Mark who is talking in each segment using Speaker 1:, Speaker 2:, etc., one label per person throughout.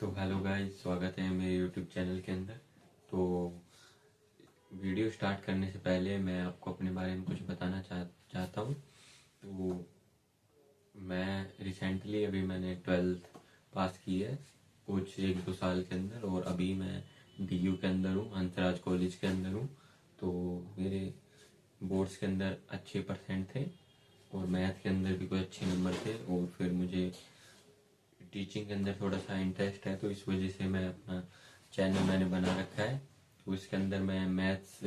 Speaker 1: तो hello guys, स्वागत है मेरे यूट्यूब चैनल के अंदर। तो वीडियो स्टार्ट करने से पहले मैं आपको अपने बारे में कुछ बताना चाहता हूँ। तो मैं रिसेंटली अभी मैंने 12th पास की है कुछ 1-2 साल के अंदर, और अभी मैं DU के अंदर हूँ, हंसराज कॉलेज के अंदर हूँ। तो मेरे बोर्ड्स के अंदर अच्छे परसेंट थे और मैथ के अंदर भी कुछ अच्छे नंबर थे, और फिर मुझे टीचिंग के अंदर थोड़ा सा इंटरेस्ट है, तो इस वजह से मैं अपना चैनल मैंने बना रखा है। तो इसके अंदर मैं मैथ्स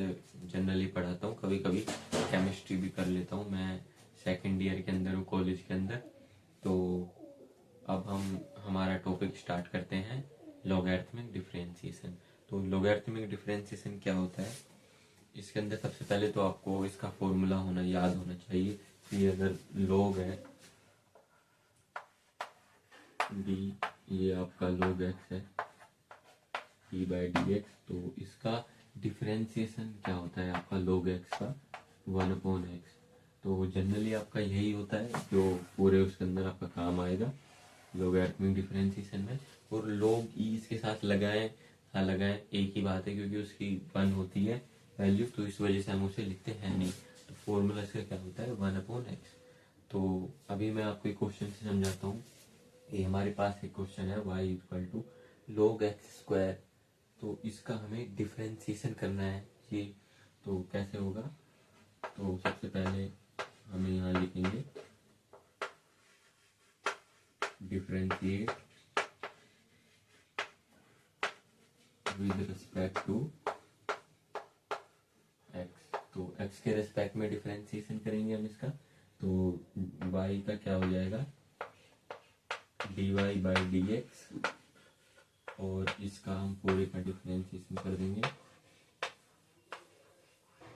Speaker 1: जनरली पढ़ाता हूँ, कभी कभी केमिस्ट्री भी कर लेता हूँ। मैं सेकेंड ईयर के अंदर हूँ कॉलेज के अंदर। तो अब हम हमारा टॉपिक स्टार्ट करते हैं, लॉगरिथमिक डिफरेंशिएशन। तो लॉगरिथमिक डिफरेंशिएशन क्या होता है? इसके अंदर सबसे पहले तो आपको इसका फॉर्मूला याद होना चाहिए कि अगर लॉग है डी, ये आपका log x है d/dx, तो इसका डिफरेंशिएशन क्या होता है आपका log x का 1/x। तो जनरली आपका यही होता है जो पूरे उसके अंदर आपका काम आएगा लॉगरिथमिक डिफरेंशिएशन में। और log e इसके साथ लगाएं ना लगाएं एक ही बात है, क्योंकि उसकी 1 होती है वैल्यू, तो इस वजह से हम उसे लिखते हैं नहीं। तो फॉर्मूला इसका क्या होता है 1/x। तो अभी मैं आपको एक क्वेश्चन से समझाता हूँ। ये हमारे पास एक क्वेश्चन है y=log x²। तो इसका हमें डिफरेंशिएशन करना है ये। तो कैसे होगा? तो सबसे पहले हमें यहाँ लिखेंगे differentiate with respect to x। तो x के रिस्पेक्ट में डिफरेंशिएशन करेंगे हम इसका। तो y का क्या हो जाएगा dy/dx, और इसका हम पूरे का डिफरेंशिएशन कर देंगे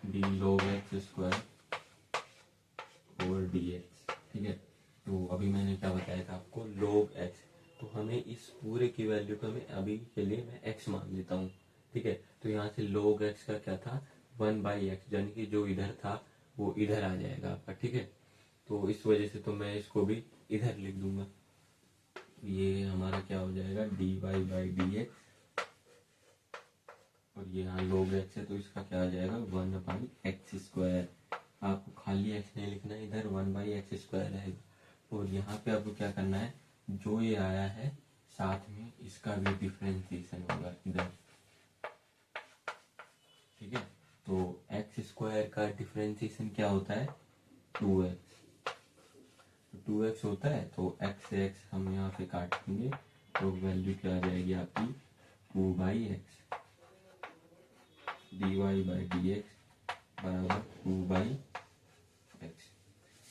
Speaker 1: d log x² और dx। ठीक है। तो अभी मैंने क्या बताया था आपको log x। तो हमें इस पूरे की वैल्यू को हमें अभी के लिए मैं x मान लेता हूँ। ठीक है। तो यहाँ से log x का क्या था 1/x, यानी कि जो इधर था वो इधर आ जाएगा आपका। ठीक है। तो इस वजह से तो मैं इसको भी इधर लिख दूंगा। ये हमारा क्या हो जाएगा dy/dx, और ये यहाँ log x है तो इसका क्या आ जाएगा 1/x²। आपको खाली x नहीं लिखना है, इधर 1/x² रहेगा। और यहाँ पे आपको क्या करना है, जो ये आया है साथ में इसका भी डिफरेंशिएशन होगा इधर। ठीक है। तो x² का डिफरेंशिएशन क्या होता है 2x। तो 2x होता है, तो x से x हम यहाँ पे काट देंगे, तो वैल्यू क्या आ जाएगी आपकी 2/x dy/dx बराबर 2/x।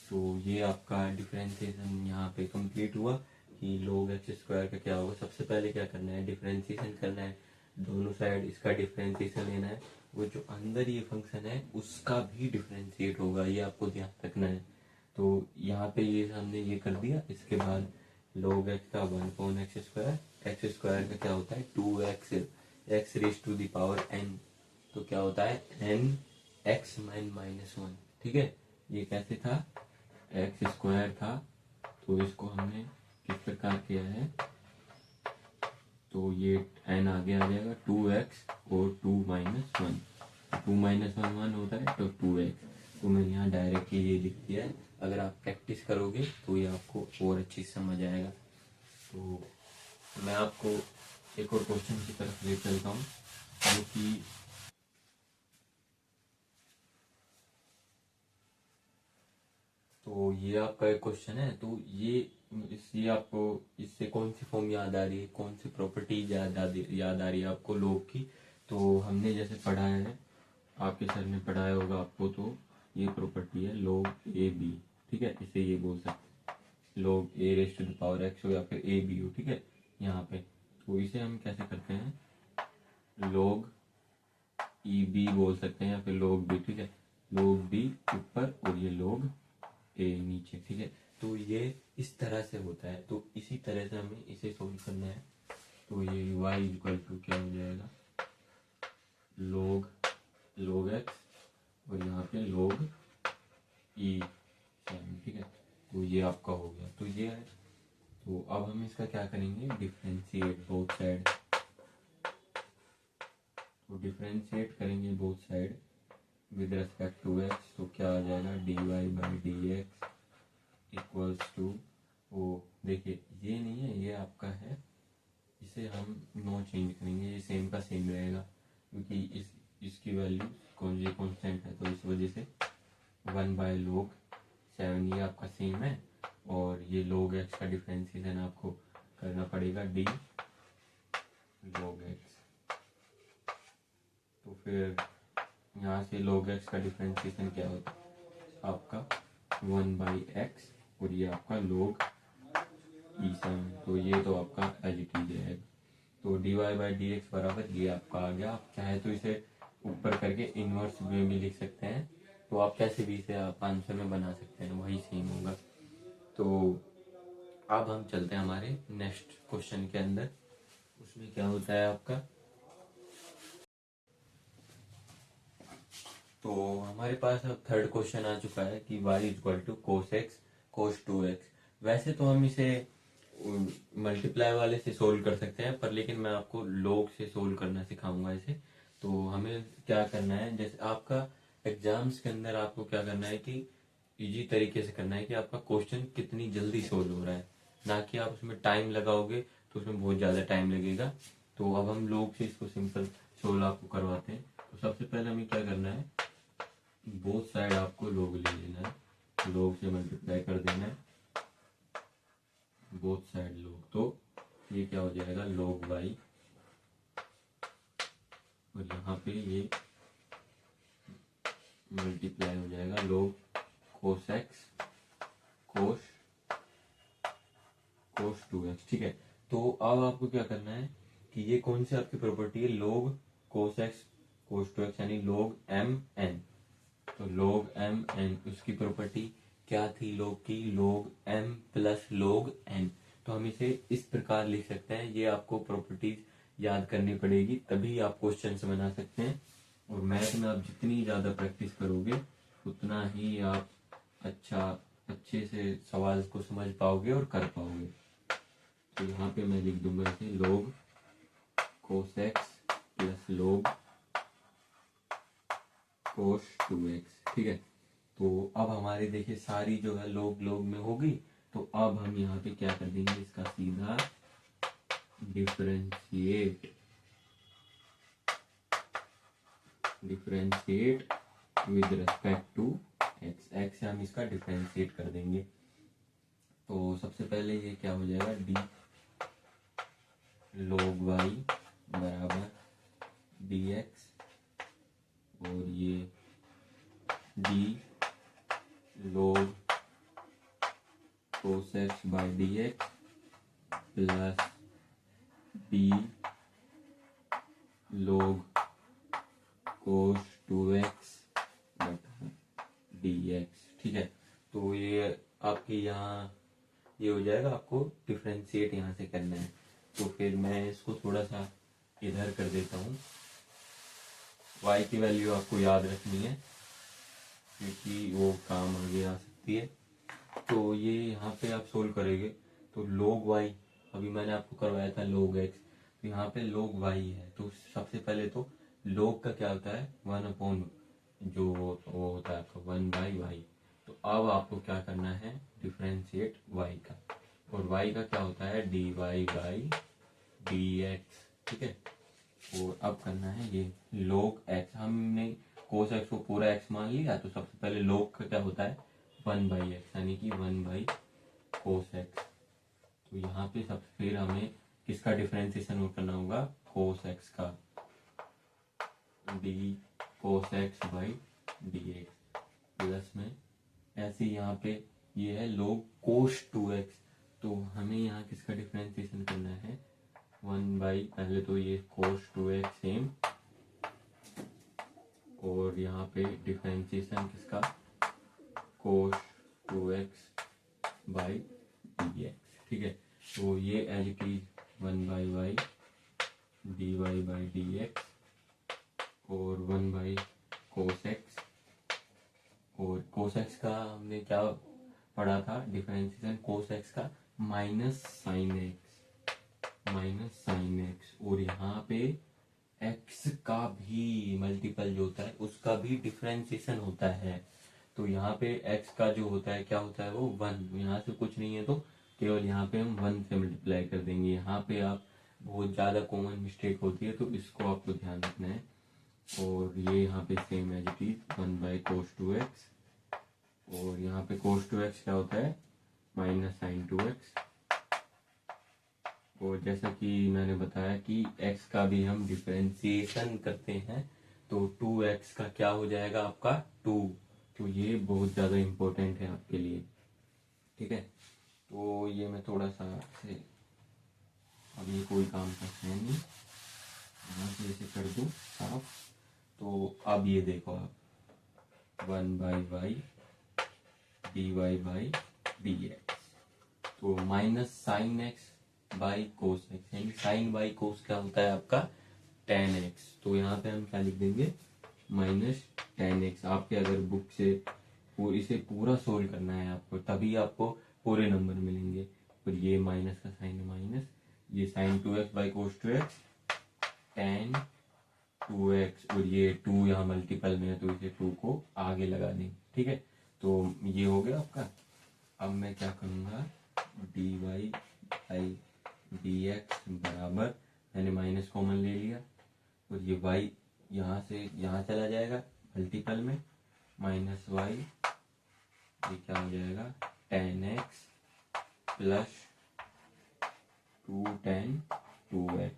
Speaker 1: तो ये आपका डिफरेंशिएशन यहाँ पे कंप्लीट हुआ कि log x² का क्या होगा। सबसे पहले क्या करना है, डिफरेंशिएशन करना है, दोनों साइड इसका डिफरेंशिएशन लेना है। वो जो अंदर ये फंक्शन है उसका भी डिफरेंशिएट होगा, ये आपको ध्यान रखना है। तो यहाँ पे ये हमने ये कर दिया। इसके बाद log x का 1/x², x² का क्या होता है 2x, x⁻n। तो क्या होता है n(x−1)। ठीक है। ये कैसे था x² था, तो इसको हमने किस प्रकार किया है, तो ये n आगे आ जाएगा 2x और 2-1, 2-1 होता है तो 2x। तो मैंने यहाँ डायरेक्ट ये लिख दिया है। अगर आप प्रैक्टिस करोगे तो ये आपको और अच्छी समझ आएगा। तो मैं आपको एक और क्वेश्चन की तरफ ले चलता हूँ, जो कि तो ये आपका एक क्वेश्चन है। तो ये आपको इससे कौन सी फॉर्म याद आ रही है, कौन सी प्रॉपर्टीज याद आ रही है आपको log की? तो हमने जैसे पढ़ाया है, आपके सर ने पढ़ाया होगा आपको, तो ये प्रॉपर्टी है log AB। ठीक है। इसे ये बोल सकते हैं log a⁻x हो या फिर AB हो। ठीक है। यहाँ पे तो इसे हम कैसे करते हैं, log EB बोल सकते हैं या फिर log B। ठीक है। log B ऊपर और ये log A नीचे। ठीक है। तो ये इस तरह से होता है, तो इसी तरह से हमें इसे सोल्व करना है। तो ये y क्या हो जाएगा log x, और यहाँ पे log E। ठीक है। तो ये आपका हो गया। तो ये है, तो अब हम इसका क्या करेंगे, डिफ्रेंशिएट बोथ साइड। तो डिफ्रेंशिएट करेंगे both side with respect to X, तो क्या आ जाएगा, D Y by D X equals to, वो देखिए ये नहीं है, ये आपका है, इसे हम नो चेंज करेंगे, ये सेम का सेम रहेगा क्योंकि इसकी वैल्यू ये कॉन्स्टेंट है, तो इस वजह से 1/log 7 ये आपका सेम है, और ये log x का डिफ्रेंशिएशन आपको करना पड़ेगा d log x। तो फिर यहाँ से log x का डिफ्रेंशिएशन क्या होता है आपका 1/x, और ये आपका log e7, तो ये तो आपका एज इट इज रहेगा। तो dy बाई डी एक्स बराबर ये आपका आ गया। आप चाहे तो इसे ऊपर करके इनवर्स वे में लिख सकते हैं, तो आप कैसे भी इसे आप आंसर में बना सकते हैं, वही सेम होगा। तो अब हम चलते हैं हमारे नेक्स्ट क्वेश्चन के अंदर। उसमें क्या होता है आपका, तो हमारे पास अब थर्ड क्वेश्चन आ चुका है कि y equal to cos X cos 2x। वैसे तो हम इसे मल्टीप्लाई वाले से सोल्व कर सकते हैं, पर लेकिन मैं आपको log से सोल्व करना सिखाऊंगा इसे। तो हमें क्या करना है, जैसे आपका एग्जाम्स के अंदर आपको क्या करना है कि इजी तरीके से करना है कि आपका क्वेश्चन कितनी जल्दी सोल्व हो रहा है, ना कि आप उसमें टाइम लगाओगे तो उसमें बहुत ज़्यादा टाइम लगेगा। तो अब हम log से इसको सिंपल सोल्व आपको करवाते हैं। तो सबसे पहले हमें क्या करना है, बोथ साइड आपको log ले लेना है, log से मल्टीप्लाई कर देना है बोथ साइड log, तो ये क्या हो जाएगा log y, और यहाँ पे ये मल्टीप्लाई हो जाएगा log cos x cos 2x। ठीक है, तो अब आपको क्या करना है कि ये कौन सी आपकी प्रॉपर्टी है, log cos x cos 2x यानी log mn। तो log mn उसकी प्रॉपर्टी क्या थी log की, log m plus log n। तो हम इसे इस प्रकार लिख सकते हैं, ये आपको प्रॉपर्टीज याद करनी पड़ेगी तभी आप क्वेश्चन बना सकते हैं। और मैथ में आप जितनी ज़्यादा प्रैक्टिस करोगे उतना ही आप अच्छे से सवाल को समझ पाओगे और कर पाओगे। तो यहाँ पे मैं लिख दूंगा इसे log cos x plus log cos 2x। ठीक है, तो अब हमारी देखिए सारी जो है log log में होगी, तो अब हम यहाँ पे क्या कर देंगे, इसका सीधा differentiate with respect to x से हम इसका डिफरेंशिएट कर देंगे। तो सबसे पहले ये क्या हो जाएगा, d log y बराबर dx, और ये d log cos x by dx plus d log cos 2x बटा dx। ठीक है, तो ये आपकी यहाँ ये हो जाएगा, आपको डिफ्रेंशिएट यहाँ से करना है। तो फिर मैं इसको थोड़ा सा इधर कर देता हूँ, y की वैल्यू आपको याद रखनी है क्योंकि वो काम आगे आ सकती है। तो ये यहाँ पे आप सोल्व करेंगे तो log y, अभी मैंने आपको करवाया था log x, तो यहाँ पे log y है। तो सबसे पहले तो log का क्या होता है, 1/, जो वो होता है आपका 1/y। तो अब आपको क्या करना है, डिफ्रेंशिएट y का, और y का क्या होता है dy बाई dx। ठीक है, और अब करना है ये log x, हमने cos x को पूरा x मान लिया, तो सबसे पहले log का क्या होता है 1/x, यानी कि 1/cos x। तो यहाँ पे सब फिर हमें किसका डिफरेंशिएशन करना होगा, cos x का, d cos x by dx plus में ऐसे यहाँ पे ये है log cos 2x। तो हमें यहाँ किसका डिफरेंशिएशन करना है, 1/ पहले तो ये cos 2x सेम, और यहाँ पे डिफरेंशिएशन किसका, cos 2x बाई dx। ठीक है, तो ये as it is 1/y dy by dx और 1/cos x, और cos x का हमने क्या पढ़ा था डिफरेंशिएशन cos x का, माइनस साइन एक्स, और यहाँ पे एक्स का भी मल्टीपल जो होता है उसका भी डिफरेंशिएशन होता है। तो यहाँ पे एक्स का जो होता है क्या होता है, वो 1, यहाँ से कुछ नहीं है तो केवल यहाँ पे हम 1 से मल्टीप्लाई कर देंगे। यहाँ पे आप बहुत ज़्यादा कॉमन मिस्टेक होती है, तो इसको आपको ध्यान रखना है। और ये यहाँ पे same as it is 1/cos2x, और यहाँ पे cos2x क्या होता है, -sin2x। और जैसा कि मैंने बताया कि x का भी हम डिफरेंशिएशन करते हैं, तो 2x का क्या हो जाएगा आपका 2। तो ये बहुत ज़्यादा इम्पोर्टेंट है आपके लिए, ठीक है। तो ये मैं थोड़ा सा से, अब ये कोई काम का है नहीं, यहाँ से इसे कर दूँ साफ। तो अब ये देखो आप 1/y dy/dx, तो -sin x/cos x, यानी साइन बाई कोस क्या होता है आपका tan x। तो यहाँ पे हम क्या लिख देंगे, -tan x। आपके अगर बुक से इसे पूरा सोल्व करना है आपको, तभी आपको पूरे नंबर मिलेंगे। और ये माइनस का साइन है माइनस, ये sin2x/cos2x tan 2x, और ये 2 यहाँ मल्टीपल में है तो इसे 2 को आगे लगा देंगे, ठीक है। तो ये हो गया आपका। अब मैं क्या करूँगा, dy/dx बराबर, मैंने माइनस कॉमन ले लिया, और ये y यहाँ से यहाँ चला जाएगा मल्टीपल में, -y, ये क्या हो जाएगा tan x plus 2 tan 2x,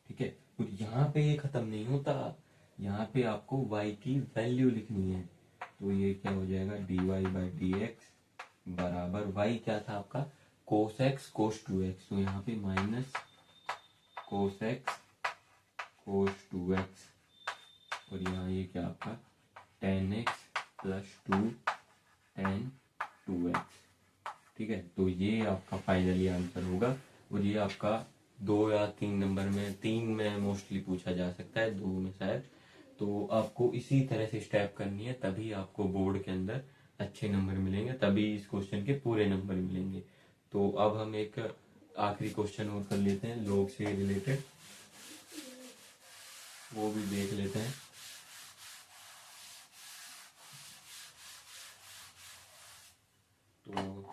Speaker 1: ठीक है। और यहाँ पे ये खत्म नहीं होता, यहाँ पे आपको y की वैल्यू लिखनी है। तो ये क्या हो जाएगा, dy/dx बराबर, y क्या था आपका cos x cos 2x, तो यहाँ पे minus cos x cos 2x, और यहाँ ये क्या आपका tan x plus 2 tan 2x, ठीक है। तो ये आपका फाइनली आंसर होगा। और ये आपका 2 या 3 नंबर में, 3 में मोस्टली पूछा जा सकता है, 2 में शायद। तो आपको इसी तरह से स्टेप करनी है, तभी आपको बोर्ड के अंदर अच्छे नंबर मिलेंगे, तभी इस क्वेश्चन के पूरे नंबर मिलेंगे। तो अब हम एक आखिरी क्वेश्चन और कर लेते हैं लॉग से रिलेटेड, वो भी देख लेते हैं। तो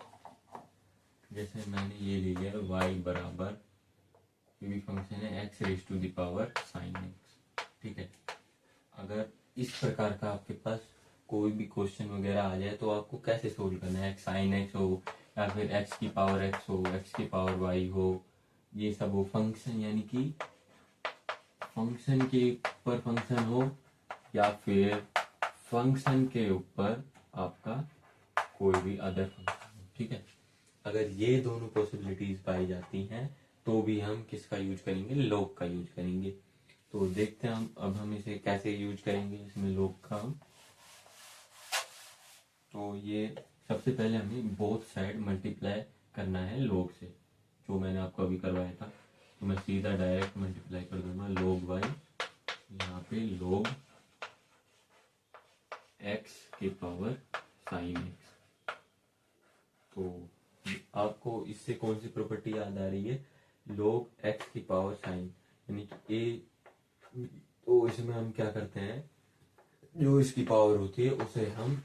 Speaker 1: जैसे मैंने ये ले लिया y बराबर, ये भी फंक्शन है x⁻sin x, ठीक है। अगर इस प्रकार का आपके पास कोई भी क्वेश्चन वगैरह आ जाए तो आपको कैसे सोल्व करना है, sin x हो या फिर x की पावर x हो, x की पावर y हो, ये सब हो, फंक्शन यानी कि फंक्शन के ऊपर फंक्शन हो या फिर फंक्शन के ऊपर आपका कोई भी अदर फंक्शन हो, ठीक है। अगर ये दोनों पॉसिबिलिटीज पाई जाती हैं तो भी हम किसका यूज करेंगे, लॉग का यूज करेंगे। तो देखते हैं हम अब हम इसे कैसे यूज करेंगे इसमें लॉग का हम। तो ये सबसे पहले हमें बोथ साइड मल्टीप्लाई करना है लॉग से, जो मैंने आपको अभी करवाया था। तो मैं सीधा डायरेक्ट मल्टीप्लाई कर दूंगा log y, यहाँ पे log x की पावर sin x। तो आपको इससे कौन सी प्रॉपर्टी याद आ रही है, log x की पावर sin, यानी कि a। तो इसमें हम क्या करते हैं, जो इसकी पावर होती है उसे हम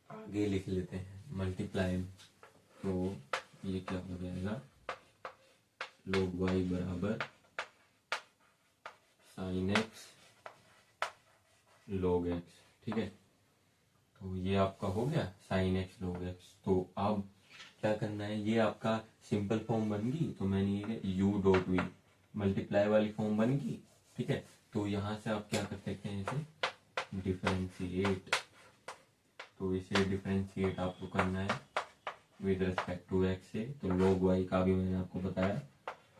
Speaker 1: आगे लिख लेते हैं मल्टीप्लाई में। तो ये क्या हो जाएगा, log y बराबर sin x log x, ठीक है। तो ये आपका हो गया sin x log x। तो अब क्या करना है, ये आपका सिंपल फॉर्म बन गई, तो मैंने ये u.v मल्टीप्लाई वाली फॉर्म बन गई, ठीक है। तो यहाँ से आप क्या कर सकते हैं, इसे डिफरेंशिएट। तो इसे डिफरेंशिएट आपको करना है विद रिस्पेक्ट टू x से। तो log y का भी मैंने आपको बताया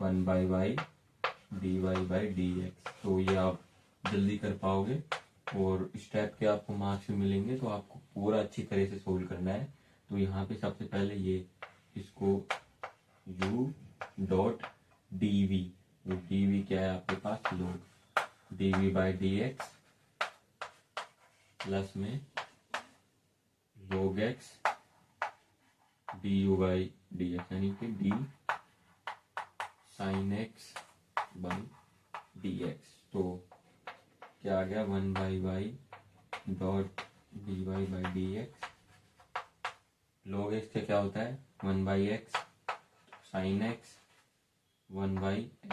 Speaker 1: 1/y dy/dx। तो ये आप जल्दी कर पाओगे और स्टेप के आपको मार्क्स भी मिलेंगे, तो आपको पूरा अच्छी तरह से सोल्व करना है। तो यहाँ पे सबसे पहले ये इसको u.dv, dv क्या है आपके पास, log dv/dx प्लस में log x D U by D X, यानी कि D sine X by D X. तो क्या आ गया, 1/y dot D Y by D X. Log X का क्या होता है, 1/x साइन एक्स 1/x,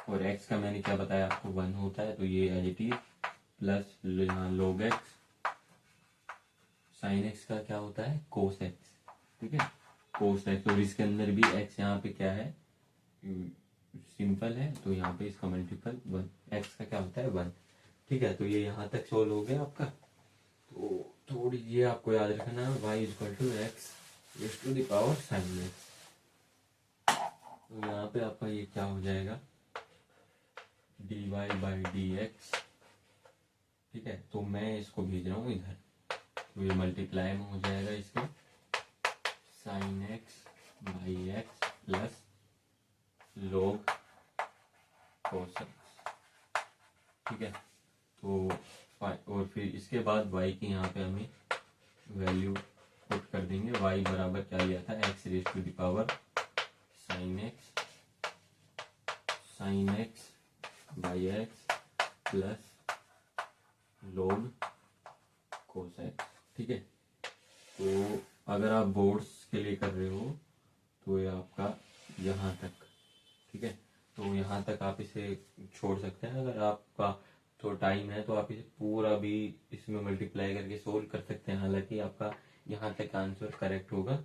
Speaker 1: और x का मैंने क्या बताया आपको 1 होता है, तो ये एज इट इज प्लस यहाँ log x साइन x का क्या होता है कोस x, ठीक है, कोस x, और इसके अंदर भी x यहाँ पे क्या है सिंपल है, तो यहाँ पे इसका मल्टीपल 1, x का क्या होता है 1, ठीक है। तो ये यहाँ तक सोल्व हो गया आपका। तो थोड़ी ये आपको याद रखना है, y equal to X raise to the power sine X. तो यहाँ पे आपका ये क्या हो जाएगा, D Y by D X, ठीक है। तो मैं इसको भेज रहा हूँ इधर, तो ये मल्टीप्लाई में हो जाएगा इसके sign X by X plus log cos X, ठीक है। तो और फिर इसके बाद y की यहाँ पे हमें वैल्यू पुट कर देंगे। y बराबर क्या लिया था, X raise to the power sine X by X plus log cos X, ठीक है। तो अगर आप बोर्ड्स के लिए कर रहे हो तो ये आपका यहाँ तक, ठीक है। तो यहाँ तक आप इसे छोड़ सकते हैं। अगर आपका तो टाइम है तो आप इसे पूरा भी इसमें मल्टीप्लाई करके सोल्व कर सकते हैं, हालांकि आपका यहाँ तक आंसर करेक्ट होगा।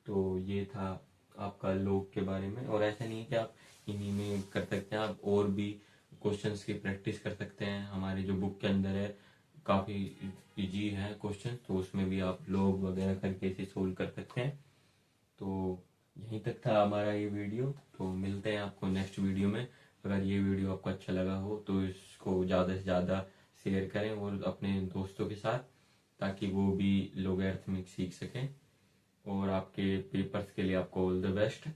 Speaker 1: तो ये था आपका लॉग के बारे में, और ऐसा नहीं है कि आप इन्हीं में कर सकते हैं, आप और भी क्वेश्चंस की प्रैक्टिस कर सकते हैं। हमारे जो बुक के अंदर है काफ़ी इजी है क्वेश्चन, तो उसमें भी आप लॉग वगैरह करके इसे सोल्व कर सकते हैं। तो यहीं तक था हमारा ये वीडियो, तो मिलते हैं आपको नेक्स्ट वीडियो में। अगर ये वीडियो आपको अच्छा लगा हो तो इसको ज़्यादा से ज़्यादा शेयर करें और अपने दोस्तों के साथ, ताकि वो भी लोगैरिथमिक सीख सकें। और आपके पेपर्स के लिए आपको ऑल द बेस्ट।